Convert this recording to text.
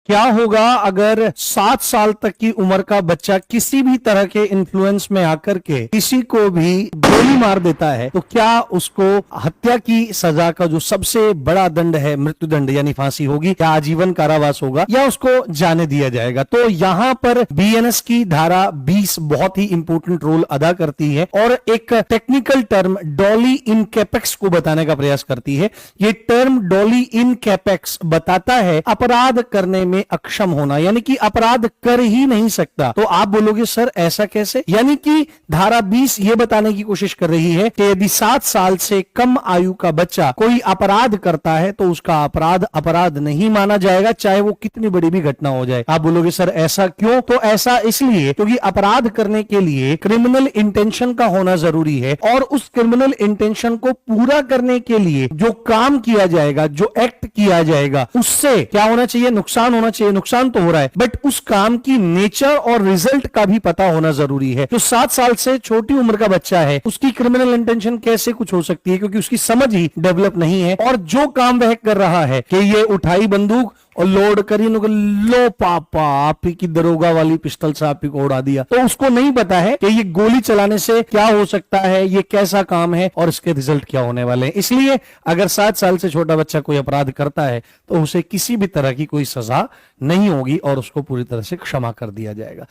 क्या होगा अगर 7 साल तक की उम्र का बच्चा किसी भी तरह के इन्फ्लुएंस में आकर के किसी को भी गोली मार देता है, तो क्या उसको हत्या की सजा का जो सबसे बड़ा दंड है, मृत्युदंड यानी फांसी होगी, या आजीवन कारावास होगा, या उसको जाने दिया जाएगा? तो यहां पर बीएनएस की धारा 20 बहुत ही इंपॉर्टेंट रोल अदा करती है और एक टेक्निकल टर्म डॉली इन कैपेक्स को बताने का प्रयास करती है। यह टर्म डॉली इन कैपेक्स बताता है अपराध करने में अक्षम होना, यानी कि अपराध कर ही नहीं सकता। तो आप बोलोगे सर ऐसा कैसे? यानी कि धारा 20 यह बताने की कोशिश कर रही है कि यदि 7 साल से कम आयु का बच्चा कोई अपराध करता है तो उसका अपराध अपराध नहीं माना जाएगा, चाहे वो कितनी बड़ी भी घटना हो जाए। आप बोलोगे सर ऐसा क्यों? तो ऐसा इसलिए क्योंकि अपराध करने के लिए क्रिमिनल इंटेंशन का होना जरूरी है, और उस क्रिमिनल इंटेंशन को पूरा करने के लिए जो काम किया जाएगा, जो एक्ट किया जाएगा, उससे क्या होना चाहिए? नुकसान होना चाहिए। नुकसान तो हो रहा है, बट उस काम की नेचर और रिजल्ट का भी पता होना जरूरी है। जो 7 साल से छोटी उम्र का बच्चा है, उसकी क्रिमिनल इंटेंशन कैसे कुछ हो सकती है, क्योंकि उसकी समझ ही डेवलप नहीं है। और जो काम वह कर रहा है कि ये उठाई बंदूक और लोड करी, लो पापा आप ही की दरोगा वाली पिस्टल से आप ही को उड़ा दिया, तो उसको नहीं पता है कि ये गोली चलाने से क्या हो सकता है, ये कैसा काम है और इसके रिजल्ट क्या होने वाले हैं। इसलिए अगर 7 साल से छोटा बच्चा कोई अपराध करता है तो उसे किसी भी तरह की कोई सजा नहीं होगी और उसको पूरी तरह से क्षमा कर दिया जाएगा।